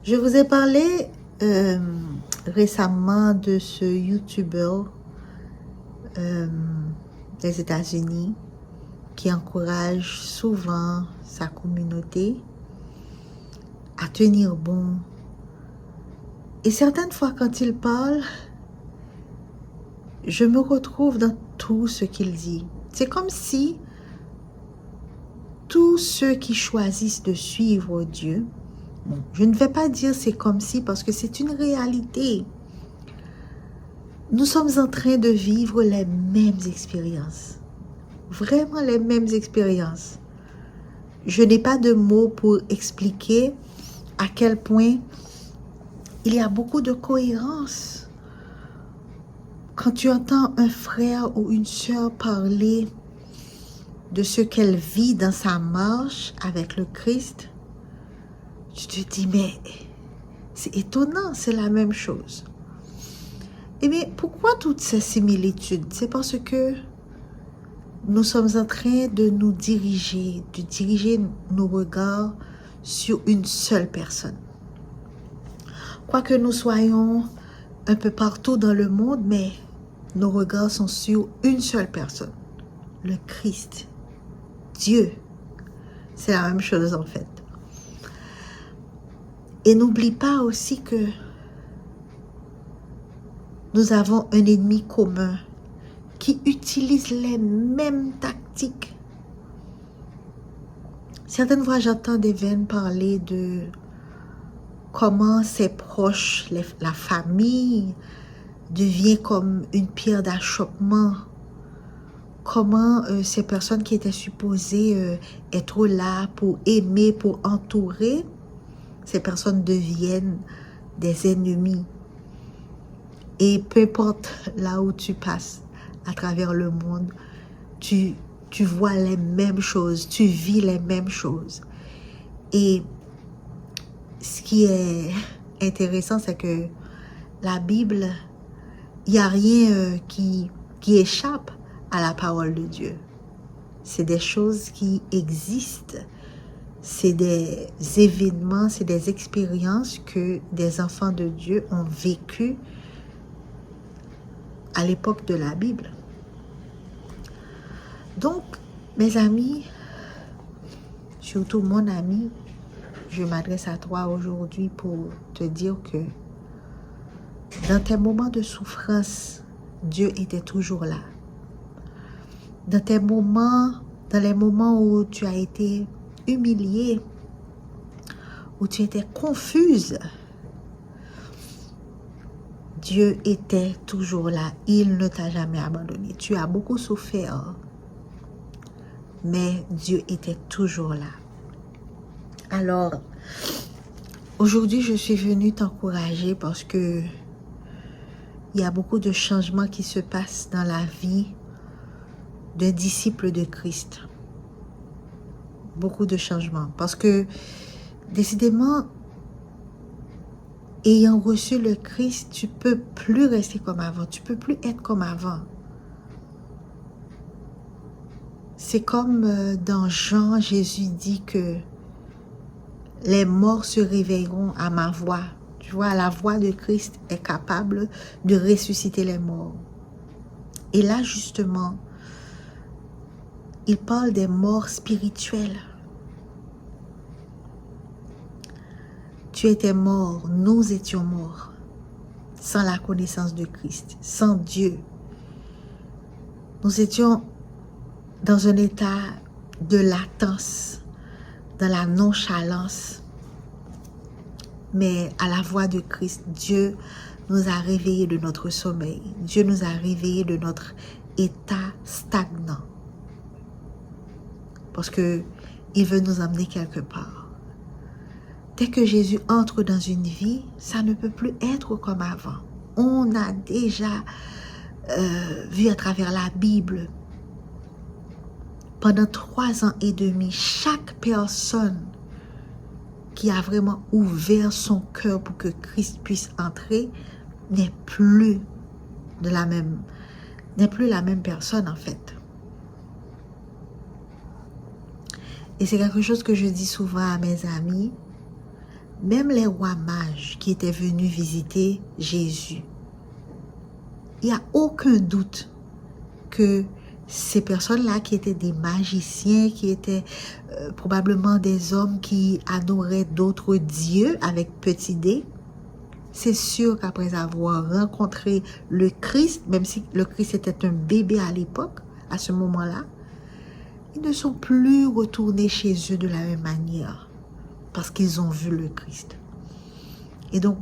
Je vous ai parlé récemment de ce YouTuber des États-Unis qui encourage souvent sa communauté à tenir bon. Et certaines fois, quand il parle, je me retrouve dans tout ce qu'il dit. C'est comme si tous ceux qui choisissent de suivre Dieu, bon, je ne vais pas dire c'est comme si parce que c'est une réalité. Nous sommes en train de vivre les mêmes expériences. Vraiment les mêmes expériences. Je n'ai pas de mots pour expliquer à quel point il y a beaucoup de cohérence. Quand tu entends un frère ou une sœur parler de ce qu'elle vit dans sa marche avec le Christ, tu te dis, mais c'est étonnant, c'est la même chose. Eh bien, pourquoi toutes ces similitudes? C'est parce que nous sommes en train de nous diriger, de diriger nos regards sur une seule personne. Quoique nous soyons un peu partout dans le monde, mais nos regards sont sur une seule personne, le Christ, Dieu. C'est la même chose en fait. Et n'oublie pas aussi que nous avons un ennemi commun qui utilise les mêmes tactiques. Certaines fois, j'entends des veines parler de comment ses proches, la famille, devient comme une pierre d'achoppement. Comment ces personnes qui étaient supposées être là pour aimer, pour entourer, ces personnes deviennent des ennemis. Et peu importe là où tu passes à travers le monde, tu vois les mêmes choses, tu vis les mêmes choses. Et ce qui est intéressant, c'est que la Bible, il n'y a rien qui échappe à la parole de Dieu. C'est des choses qui existent. C'est des événements, c'est des expériences que des enfants de Dieu ont vécues à l'époque de la Bible. Donc, mes amis, surtout mon ami, je m'adresse à toi aujourd'hui pour te dire que dans tes moments de souffrance, Dieu était toujours là. Dans les moments où tu as été humilié, où tu étais confuse, Dieu était toujours là. Il ne t'a jamais abandonné. Tu as beaucoup souffert, mais Dieu était toujours là. Alors, aujourd'hui, je suis venue t'encourager parce que il y a beaucoup de changements qui se passent dans la vie d'un disciple de Christ. Beaucoup de changements. Parce que, décidément, ayant reçu le Christ, tu ne peux plus rester comme avant. Tu ne peux plus être comme avant. C'est comme dans Jean, Jésus dit que les morts se réveilleront à ma voix. Tu vois, la voix de Christ est capable de ressusciter les morts. Et là, justement, il parle des morts spirituelles. Tu étais mort, nous étions morts, sans la connaissance de Christ, sans Dieu. Nous étions dans un état de latence, dans la nonchalance. Mais à la voix de Christ, Dieu nous a réveillés de notre sommeil. Dieu nous a réveillés de notre état stagnant. Parce qu'il veut nous emmener quelque part. Dès que Jésus entre dans une vie, ça ne peut plus être comme avant. On a déjà vu à travers la Bible, pendant 3 ans et demi, chaque personne qui a vraiment ouvert son cœur pour que Christ puisse entrer n'est plus la même personne en fait. Et c'est quelque chose que je dis souvent à mes amis. même les rois mages qui étaient venus visiter Jésus, il n'y a aucun doute que ces personnes-là qui étaient des magiciens, qui étaient probablement des hommes qui adoraient d'autres dieux avec petit d, c'est sûr qu'après avoir rencontré le Christ, même si le Christ était un bébé à l'époque, à ce moment-là, ils ne sont plus retournés chez eux de la même manière parce qu'ils ont vu le Christ. Et donc,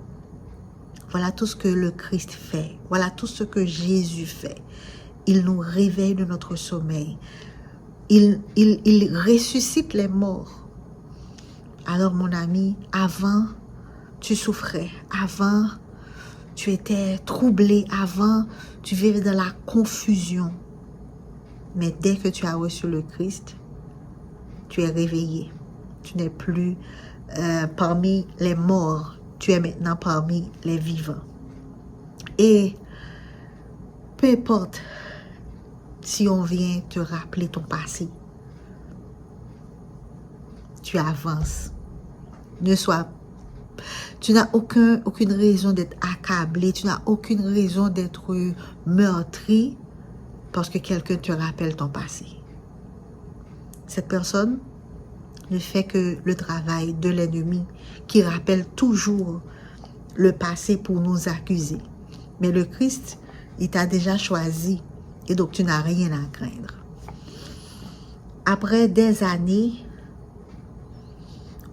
voilà tout ce que le Christ fait. Voilà tout ce que Jésus fait. Il nous réveille de notre sommeil. Il ressuscite les morts. Alors, mon ami, avant, tu souffrais. Avant, tu étais troublé. Avant, tu vivais dans la confusion. Mais dès que tu as reçu le Christ, tu es réveillé. Tu n'es plus parmi les morts. Tu es maintenant parmi les vivants. Et peu importe si on vient te rappeler ton passé, tu avances. Tu n'as aucune raison d'être accablé. Tu n'as aucune raison d'être meurtri parce que quelqu'un te rappelle ton passé. Cette personne ne fait que le travail de l'ennemi qui rappelle toujours le passé pour nous accuser. Mais le Christ, il t'a déjà choisi et donc tu n'as rien à craindre. Après des années,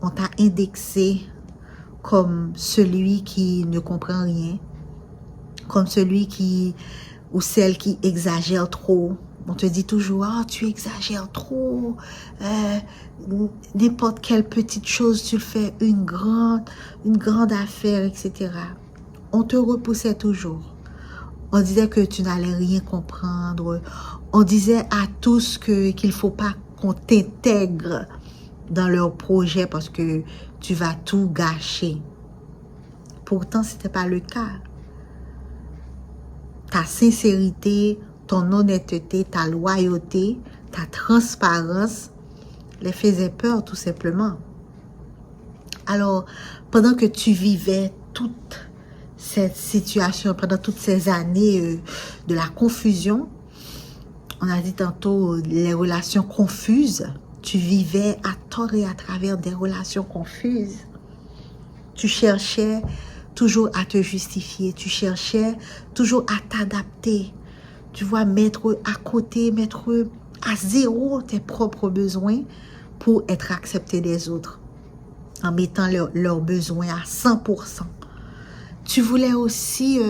on t'a indexé comme celui qui ne comprend rien, comme celui qui ou celle qui exagère trop. On te dit toujours, ah, tu exagères trop, n'importe quelle petite chose, tu le fais une grande affaire, etc. On te repoussait toujours. On disait que tu n'allais rien comprendre. On disait à tous qu'il ne faut pas qu'on t'intègre dans leur projet parce que tu vas tout gâcher. Pourtant, ce n'était pas le cas. Ta sincérité, ton honnêteté, ta loyauté, ta transparence les faisaient peur tout simplement. Alors, pendant que tu vivais toute cette situation, pendant toutes ces années de la confusion, on a dit tantôt les relations confuses, tu vivais à tort et à travers des relations confuses. Tu cherchais toujours à te justifier, tu cherchais toujours à t'adapter. Tu vois, mettre à côté, mettre à zéro tes propres besoins pour être accepté des autres, en mettant leurs besoins à 100%. Tu voulais aussi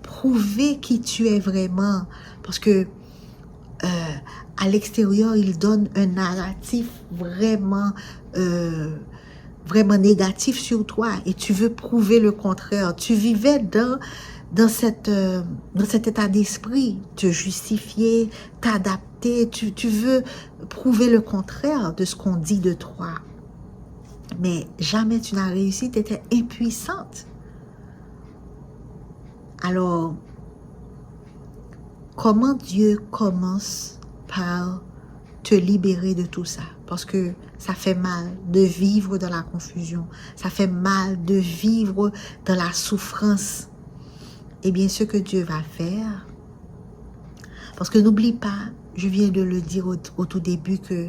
prouver qui tu es vraiment, parce que à l'extérieur, il donne un narratif vraiment négatif sur toi et tu veux prouver le contraire. Tu vivais dans cet état d'esprit, te justifier, t'adapter. Tu veux prouver le contraire de ce qu'on dit de toi. Mais jamais tu n'as réussi, tu étais impuissante. Alors, comment Dieu commence par te libérer de tout ça? Parce que ça fait mal de vivre dans la confusion. Ça fait mal de vivre dans la souffrance. Eh bien, ce que Dieu va faire, parce que n'oublie pas, je viens de le dire au tout début, que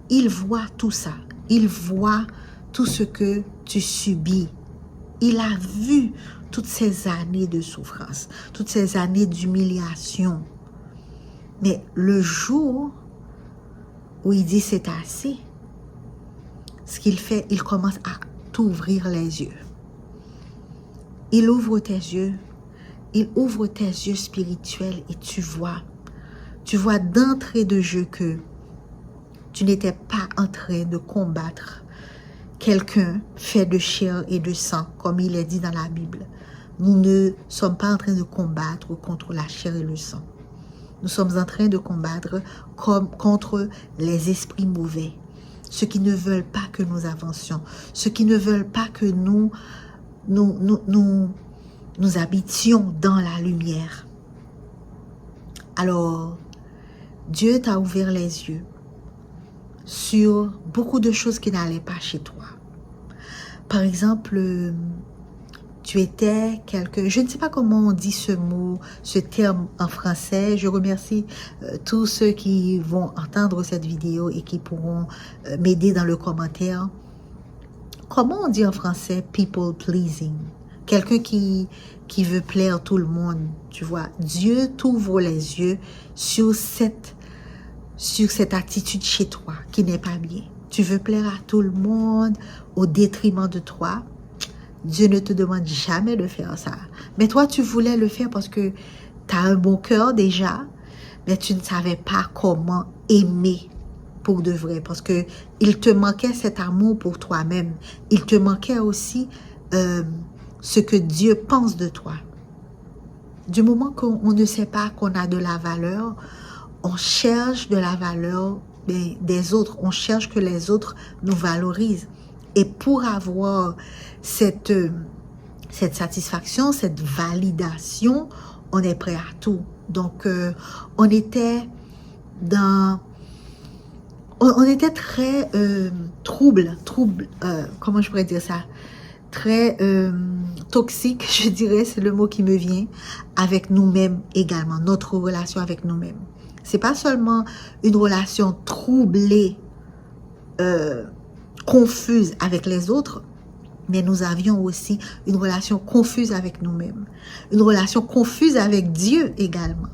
il voit tout ça. Il voit tout ce que tu subis. Il a vu toutes ces années de souffrance, toutes ces années d'humiliation. Mais le jour où il dit c'est assez, ce qu'il fait, il commence à t'ouvrir les yeux. Il ouvre tes yeux. Il ouvre tes yeux spirituels et tu vois d'entrée de jeu que tu n'étais pas en train de combattre quelqu'un fait de chair et de sang, comme il est dit dans la Bible. Nous ne sommes pas en train de combattre contre la chair et le sang. Nous sommes en train de combattre contre les esprits mauvais, ceux qui ne veulent pas que nous avancions, ceux qui ne veulent pas que nous habitions dans la lumière. Alors, Dieu t'a ouvert les yeux sur beaucoup de choses qui n'allaient pas chez toi. par exemple, tu étais quelqu'un, je ne sais pas comment on dit ce mot, ce terme en français. Je remercie tous ceux qui vont entendre cette vidéo et qui pourront m'aider dans le commentaire. Comment on dit en français people pleasing? Quelqu'un qui veut plaire tout le monde, tu vois. Dieu t'ouvre les yeux sur cette attitude chez toi qui n'est pas bien. Tu veux plaire à tout le monde au détriment de toi. Dieu ne te demande jamais de faire ça. Mais toi, tu voulais le faire parce que tu as un bon cœur déjà, mais tu ne savais pas comment aimer pour de vrai. Parce que il te manquait cet amour pour toi-même. Il te manquait aussi ce que Dieu pense de toi. Du moment qu'on ne sait pas qu'on a de la valeur, on cherche de la valeur des autres. On cherche que les autres nous valorisent. Et pour avoir cette satisfaction, cette validation, on est prêt à tout. Donc, on était très trouble, comment je pourrais dire ça? Très toxique, je dirais, c'est le mot qui me vient, avec nous-mêmes également, notre relation avec nous-mêmes. C'est pas seulement une relation troublée, confuse avec les autres, mais nous avions aussi une relation confuse avec nous-mêmes, une relation confuse avec Dieu également.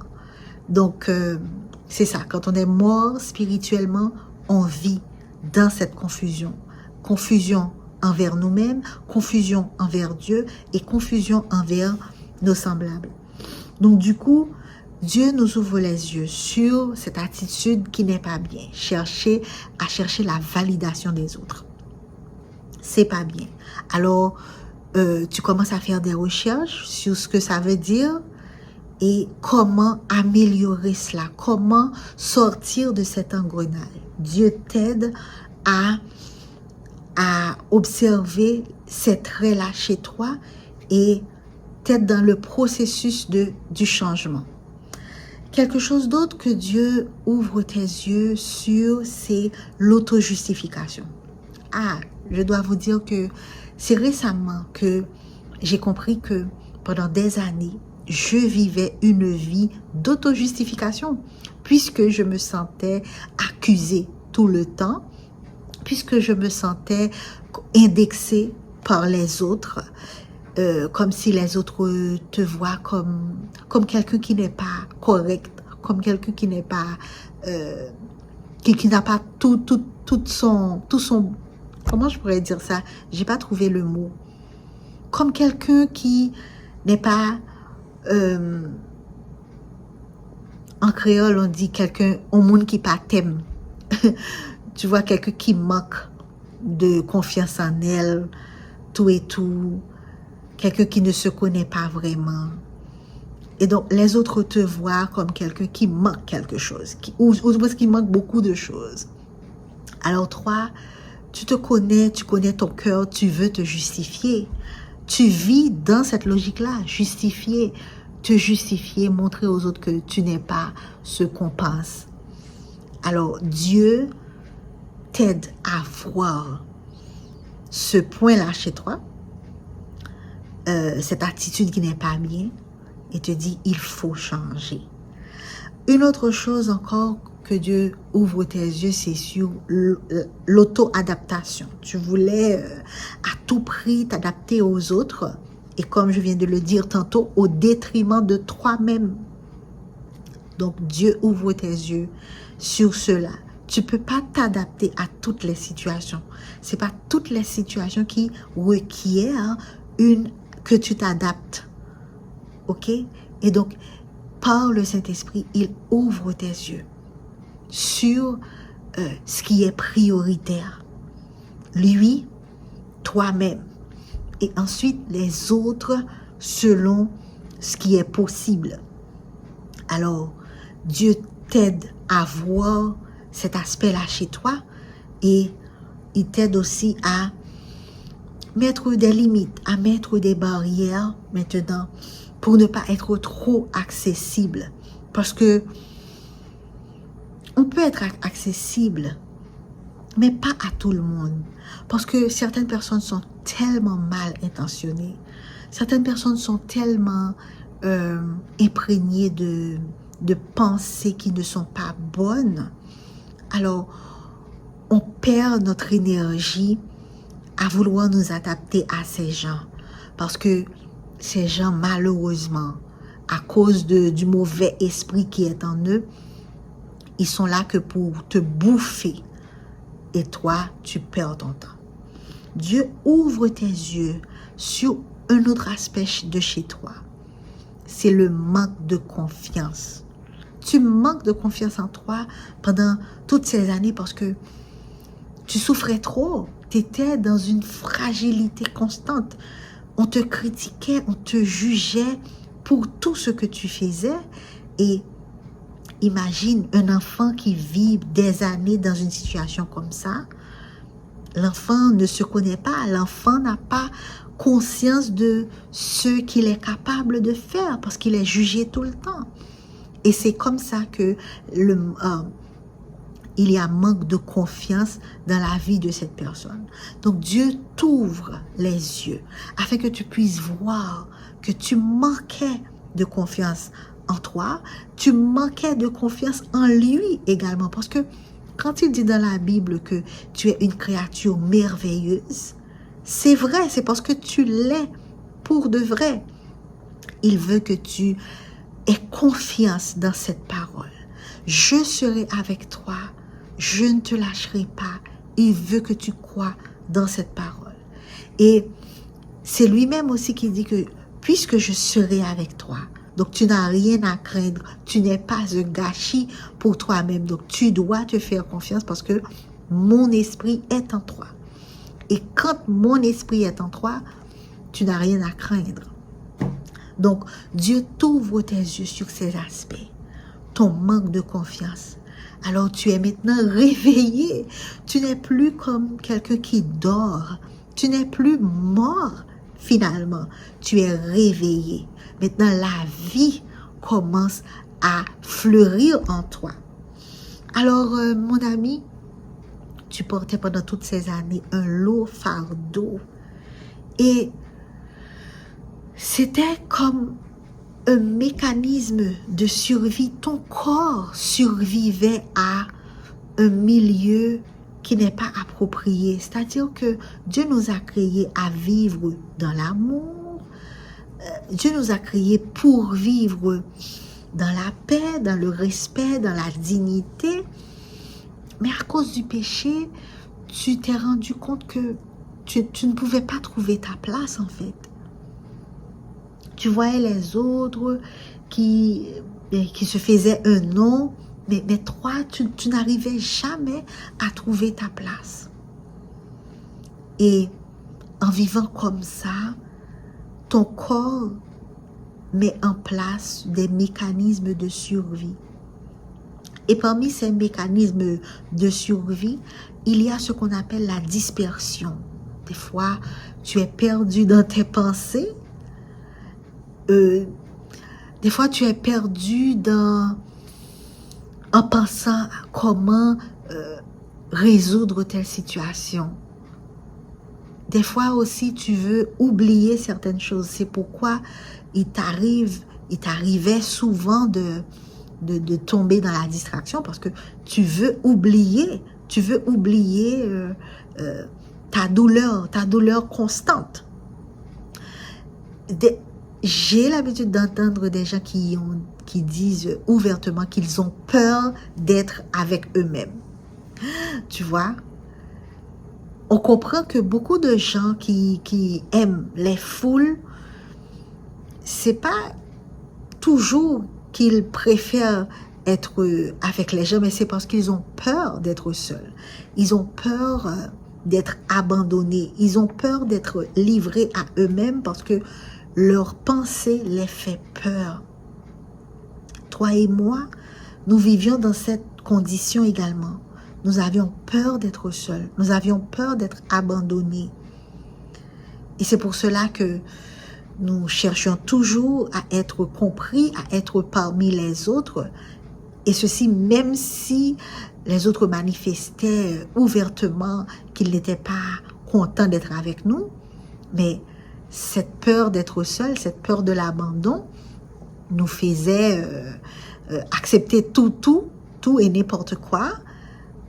Donc, c'est ça, quand on est mort spirituellement, on vit dans cette confusion. Confusion envers nous-mêmes, confusion envers Dieu et confusion envers nos semblables. Donc, du coup, Dieu nous ouvre les yeux sur cette attitude qui n'est pas bien. Chercher la validation des autres. C'est pas bien. Alors, tu commences à faire des recherches sur ce que ça veut dire et comment améliorer cela, comment sortir de cet engrenage. Dieu t'aide à observer ces traits-là chez toi et t'aide dans le processus du changement. Quelque chose d'autre que Dieu ouvre tes yeux sur, c'est l'auto-justification. Ah, je dois vous dire que c'est récemment que j'ai compris que pendant des années, je vivais une vie d'auto-justification puisque je me sentais accusée tout le temps, puisque je me sentais indexée par les autres, comme si les autres te voient comme quelqu'un qui n'est pas correct, comme quelqu'un qui n'est pas, qui n'a pas tout son, comment je pourrais dire ça? J'ai pas trouvé le mot. Comme quelqu'un qui n'est pas, en créole on dit quelqu'un au monde qui pas t'aime. Tu vois, quelqu'un qui manque de confiance en elle, tout et tout. Quelqu'un qui ne se connaît pas vraiment. Et donc, les autres te voient comme quelqu'un qui manque quelque chose, ou parce qu'il manque beaucoup de choses. Alors, toi, tu te connais, tu connais ton cœur, tu veux te justifier. Tu vis dans cette logique-là, te justifier, montrer aux autres que tu n'es pas ce qu'on pense. Alors, Dieu t'aide à voir ce point-là chez toi, cette attitude qui n'est pas bien, et te dit, il faut changer. Une autre chose encore que Dieu ouvre tes yeux, c'est sur l'auto-adaptation. Tu voulais à tout prix t'adapter aux autres, et comme je viens de le dire tantôt, au détriment de toi-même. Donc, Dieu ouvre tes yeux sur cela. Tu ne peux pas t'adapter à toutes les situations. Ce n'est pas toutes les situations qui requièrent que tu t'adaptes. OK? Et donc, par le Saint-Esprit, il ouvre tes yeux sur ce qui est prioritaire. Lui, toi-même. Et ensuite, les autres selon ce qui est possible. Alors, Dieu t'aide à voir cet aspect-là chez toi et il t'aide aussi à mettre des limites, à mettre des barrières maintenant pour ne pas être trop accessible. Parce que on peut être accessible mais pas à tout le monde. Parce que certaines personnes sont tellement mal intentionnées. Certaines personnes sont tellement imprégnées de pensées qui ne sont pas bonnes. Alors, on perd notre énergie à vouloir nous adapter à ces gens. Parce que ces gens, malheureusement, à cause du mauvais esprit qui est en eux, ils sont là que pour te bouffer. Et toi, tu perds ton temps. Dieu ouvre tes yeux sur un autre aspect de chez toi. C'est le manque de confiance. Tu manques de confiance en toi pendant toutes ces années parce que tu souffrais trop. Tu étais dans une fragilité constante. On te critiquait, on te jugeait pour tout ce que tu faisais. Et imagine un enfant qui vit des années dans une situation comme ça. L'enfant ne se connaît pas. L'enfant n'a pas conscience de ce qu'il est capable de faire parce qu'il est jugé tout le temps. Et c'est comme ça que il y a manque de confiance dans la vie de cette personne. Donc Dieu t'ouvre les yeux afin que tu puisses voir que tu manquais de confiance en toi, tu manquais de confiance en lui également. Parce que quand il dit dans la Bible que tu es une créature merveilleuse, c'est vrai, c'est parce que tu l'es pour de vrai. Il veut que tu aies confiance dans cette parole. Je serai avec toi, je ne te lâcherai pas. Il veut que tu crois dans cette parole. Et c'est lui-même aussi qui dit que puisque je serai avec toi, donc tu n'as rien à craindre, tu n'es pas un gâchis pour toi-même. Donc tu dois te faire confiance parce que mon esprit est en toi. Et quand mon esprit est en toi, tu n'as rien à craindre. Donc Dieu t'ouvre tes yeux sur ces aspects. Ton manque de confiance. Alors tu es maintenant réveillé. Tu n'es plus comme quelqu'un qui dort. Tu n'es plus mort finalement. Tu es réveillé. Maintenant la vie commence à fleurir en toi. Alors mon ami, tu portais pendant toutes ces années un lourd fardeau. Et c'était comme un mécanisme de survie. Ton corps survivait à un milieu qui n'est pas approprié. C'est-à-dire que Dieu nous a créés à vivre dans l'amour. Dieu nous a créés pour vivre dans la paix, dans le respect, dans la dignité. Mais à cause du péché, tu t'es rendu compte que tu ne pouvais pas trouver ta place en fait. Tu voyais les autres qui se faisaient un nom, mais toi, tu n'arrivais jamais à trouver ta place. Et en vivant comme ça, ton corps met en place des mécanismes de survie. Et parmi ces mécanismes de survie, il y a ce qu'on appelle la dispersion. Des fois, tu es perdu dans tes pensées. Des fois, tu es perdu en pensant à comment résoudre telle situation. Des fois aussi, tu veux oublier certaines choses. C'est pourquoi il t'arrivait souvent de tomber dans la distraction parce que tu veux oublier ta douleur constante. J'ai l'habitude d'entendre des gens qui disent ouvertement qu'ils ont peur d'être avec eux-mêmes. Tu vois, on comprend que beaucoup de gens qui aiment les foules, c'est pas toujours qu'ils préfèrent être avec les gens, mais c'est parce qu'ils ont peur d'être seuls. Ils ont peur d'être abandonnés. Ils ont peur d'être livrés à eux-mêmes parce que leur pensée les fait peur. Toi et moi, nous vivions dans cette condition également. Nous avions peur d'être seuls. Nous avions peur d'être abandonnés. Et c'est pour cela que nous cherchions toujours à être compris, à être parmi les autres. Et ceci, même si les autres manifestaient ouvertement qu'ils n'étaient pas contents d'être avec nous, mais cette peur d'être seul, cette peur de l'abandon nous faisait accepter tout et n'importe quoi,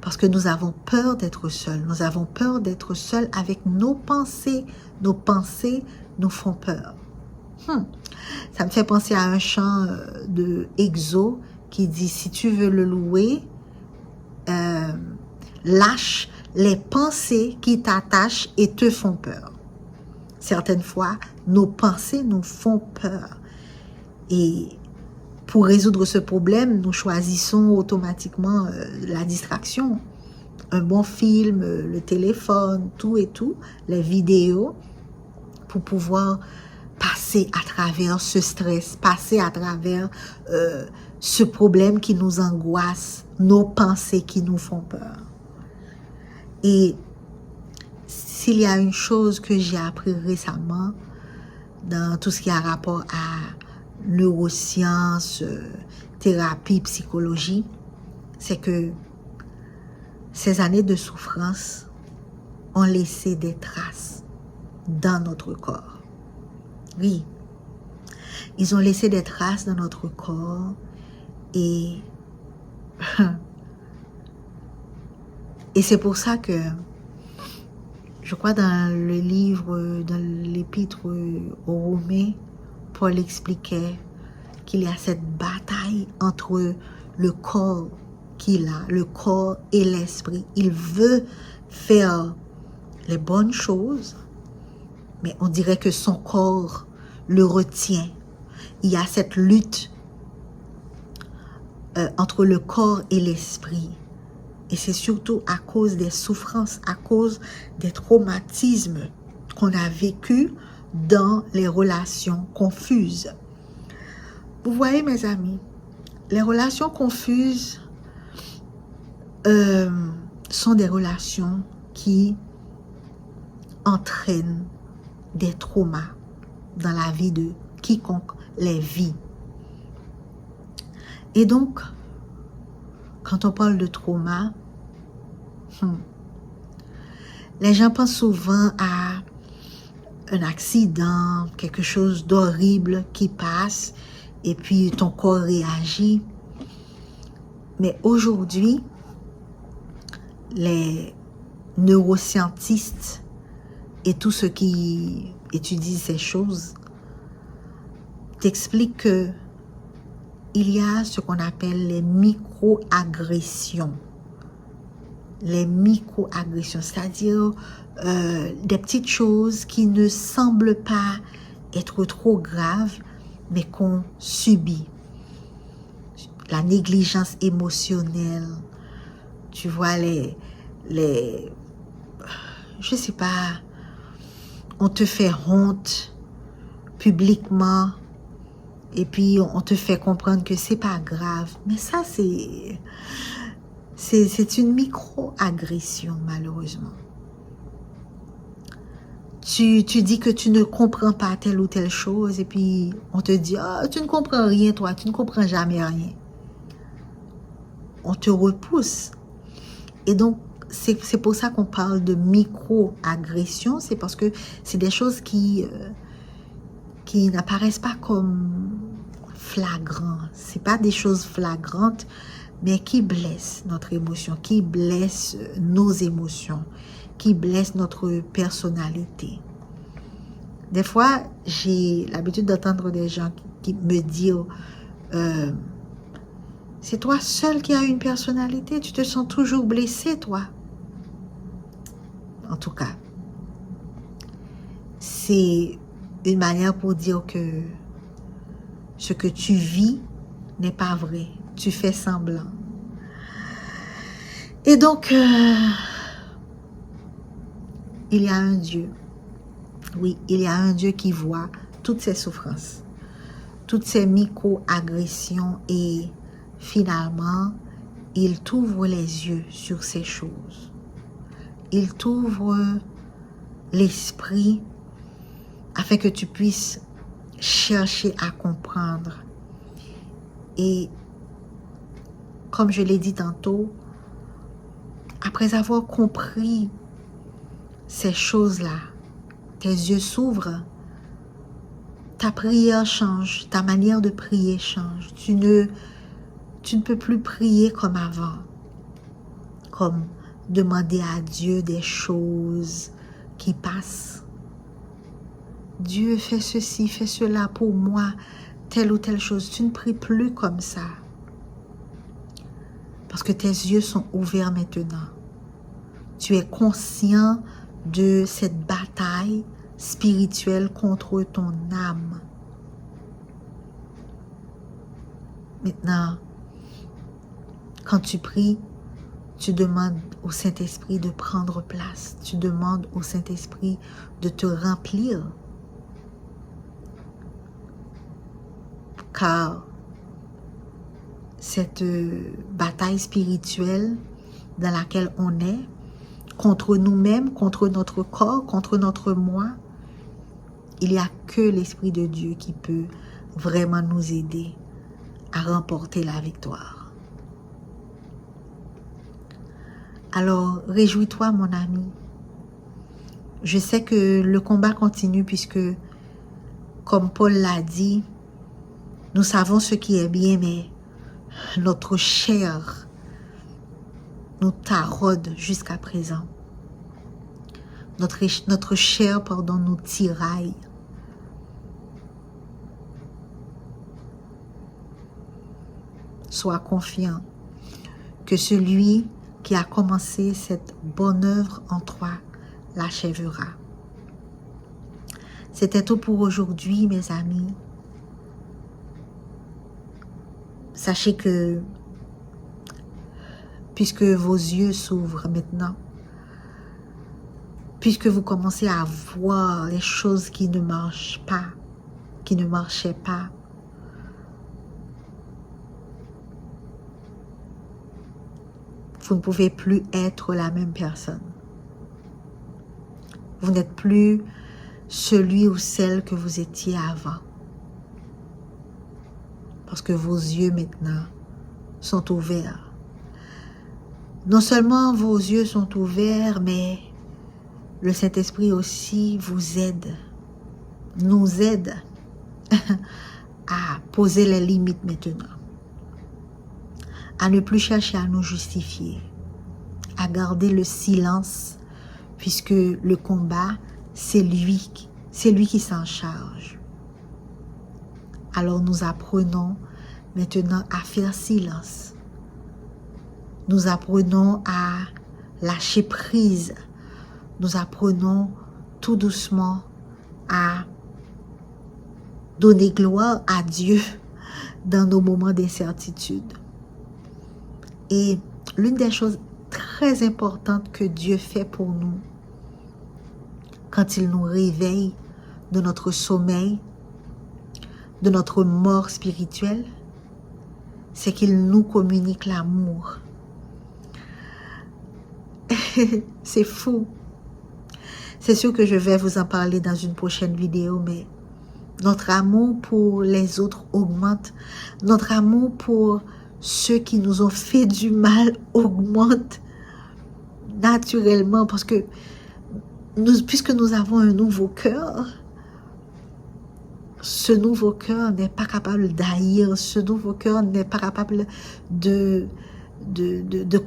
parce que nous avons peur d'être seuls. Nous avons peur d'être seuls avec nos pensées. Nos pensées nous font peur. Ça me fait penser à un chant de Exo qui dit « Si tu veux le louer, lâche les pensées qui t'attachent et te font peur. » Certaines fois, nos pensées nous font peur. Et pour résoudre ce problème, nous choisissons automatiquement la distraction. Un bon film, le téléphone, tout et tout, les vidéos, pour pouvoir passer à travers ce stress, passer à travers ce problème qui nous angoisse, nos pensées qui nous font peur. Et s'il y a une chose que j'ai appris récemment dans tout ce qui a rapport à neurosciences, thérapie, psychologie, c'est que ces années de souffrance ont laissé des traces dans notre corps. Oui, ils ont laissé des traces dans notre corps et c'est pour ça que je crois dans le livre, dans l'épître aux Romains, Paul expliquait qu'il y a cette bataille entre le corps qu'il a, le corps et l'esprit. Il veut faire les bonnes choses, mais on dirait que son corps le retient. Il y a cette lutte entre le corps et l'esprit. Et c'est surtout à cause des souffrances, à cause des traumatismes qu'on a vécus dans les relations confuses. Vous voyez, mes amis, les relations confuses sont des relations qui entraînent des traumas dans la vie de quiconque les vit. Et donc, quand on parle de trauma, les gens pensent souvent à un accident, quelque chose d'horrible qui passe et puis ton corps réagit. Mais aujourd'hui, les neuroscientistes et tous ceux qui étudient ces choses t'expliquent que il y a ce qu'on appelle les micro-agressions. Les micro-agressions, c'est-à-dire des petites choses qui ne semblent pas être trop graves, mais qu'on subit. La négligence émotionnelle, tu vois, je sais pas, on te fait honte publiquement, et puis on te fait comprendre que c'est pas grave. Mais ça, c'est une micro-agression, malheureusement. Tu dis que tu ne comprends pas telle ou telle chose, et puis on te dit, ah, tu ne comprends rien, toi, tu ne comprends jamais rien. On te repousse. Et donc, c'est pour ça qu'on parle de micro-agression, c'est parce que c'est des choses qui n'apparaissent pas comme flagrantes. C'est pas des choses flagrantes, mais qui blessent notre émotion, qui blessent nos émotions, qui blessent notre personnalité. Des fois, j'ai l'habitude d'entendre des gens qui me disent c'est toi seul qui as une personnalité, tu te sens toujours blessé, toi. En tout cas, c'est une manière pour dire que ce que tu vis n'est pas vrai. Tu fais semblant. Et donc, il y a un Dieu. Oui, il y a un Dieu qui voit toutes ces souffrances, toutes ces micro-agressions et finalement, il t'ouvre les yeux sur ces choses. Il t'ouvre l'esprit afin que tu puisses chercher à comprendre. Et comme je l'ai dit tantôt, après avoir compris ces choses-là, tes yeux s'ouvrent, ta prière change, ta manière de prier change. Tu ne peux plus prier comme avant, comme demander à Dieu des choses qui passent. Dieu, fais ceci, fais cela pour moi, telle ou telle chose. Tu ne pries plus comme ça. Parce que tes yeux sont ouverts maintenant. Tu es conscient de cette bataille spirituelle contre ton âme. Maintenant, quand tu pries, tu demandes au Saint-Esprit de prendre place. Tu demandes au Saint-Esprit de te remplir. Car cette bataille spirituelle dans laquelle on est, contre nous-mêmes, contre notre corps, contre notre moi, il n'y a que l'Esprit de Dieu qui peut vraiment nous aider à remporter la victoire. Alors, réjouis-toi, mon ami. Je sais que le combat continue puisque, comme Paul l'a dit, nous savons ce qui est bien, mais notre chair nous taraude jusqu'à présent. Notre chair, nous tiraille. Sois confiant que celui qui a commencé cette bonne œuvre en toi l'achèvera. C'était tout pour aujourd'hui, mes amis. Sachez que, puisque vos yeux s'ouvrent maintenant, puisque vous commencez à voir les choses qui ne marchent pas, qui ne marchaient pas, vous ne pouvez plus être la même personne. Vous n'êtes plus celui ou celle que vous étiez avant. Parce que vos yeux maintenant sont ouverts. Non seulement vos yeux sont ouverts, mais le Saint-Esprit aussi vous aide, nous aide à poser les limites maintenant. À ne plus chercher à nous justifier, à garder le silence, puisque le combat, c'est lui qui s'en charge. Alors nous apprenons maintenant à faire silence. Nous apprenons à lâcher prise. Nous apprenons tout doucement à donner gloire à Dieu dans nos moments d'incertitude. Et l'une des choses très importantes que Dieu fait pour nous, quand il nous réveille de notre sommeil, de notre mort spirituelle, c'est qu'il nous communique l'amour. C'est fou. C'est sûr que je vais vous en parler dans une prochaine vidéo, mais notre amour pour les autres augmente. Notre amour pour ceux qui nous ont fait du mal augmente naturellement parce que puisque nous avons un nouveau cœur, ce nouveau cœur n'est pas capable d'haïr, ce nouveau cœur n'est pas capable de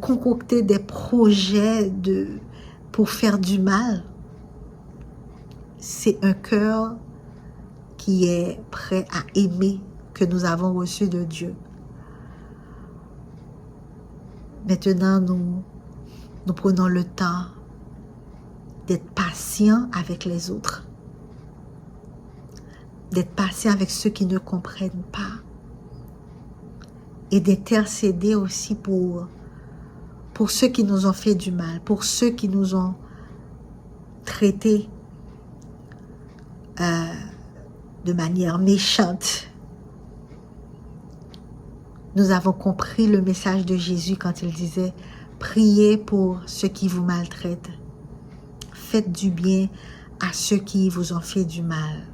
concocter des projets pour faire du mal. C'est un cœur qui est prêt à aimer, que nous avons reçu de Dieu. Maintenant, nous prenons le temps d'être patients avec les autres, d'être patient avec ceux qui ne comprennent pas et d'intercéder aussi pour ceux qui nous ont fait du mal, pour ceux qui nous ont traités de manière méchante. Nous avons compris le message de Jésus quand il disait « Priez pour ceux qui vous maltraitent. Faites du bien à ceux qui vous ont fait du mal. »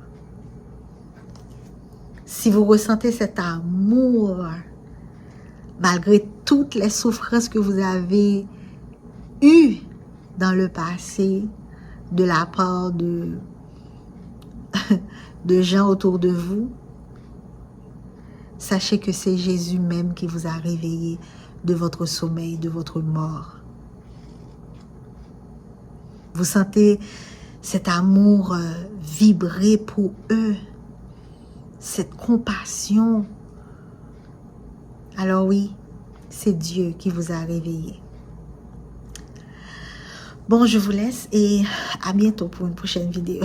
Si vous ressentez cet amour, malgré toutes les souffrances que vous avez eu dans le passé de la part de gens autour de vous, sachez que c'est Jésus même qui vous a réveillé de votre sommeil, de votre mort. Vous sentez cet amour vibrer pour eux, cette compassion. Alors oui, c'est Dieu qui vous a réveillé. Bon, je vous laisse et à bientôt pour une prochaine vidéo.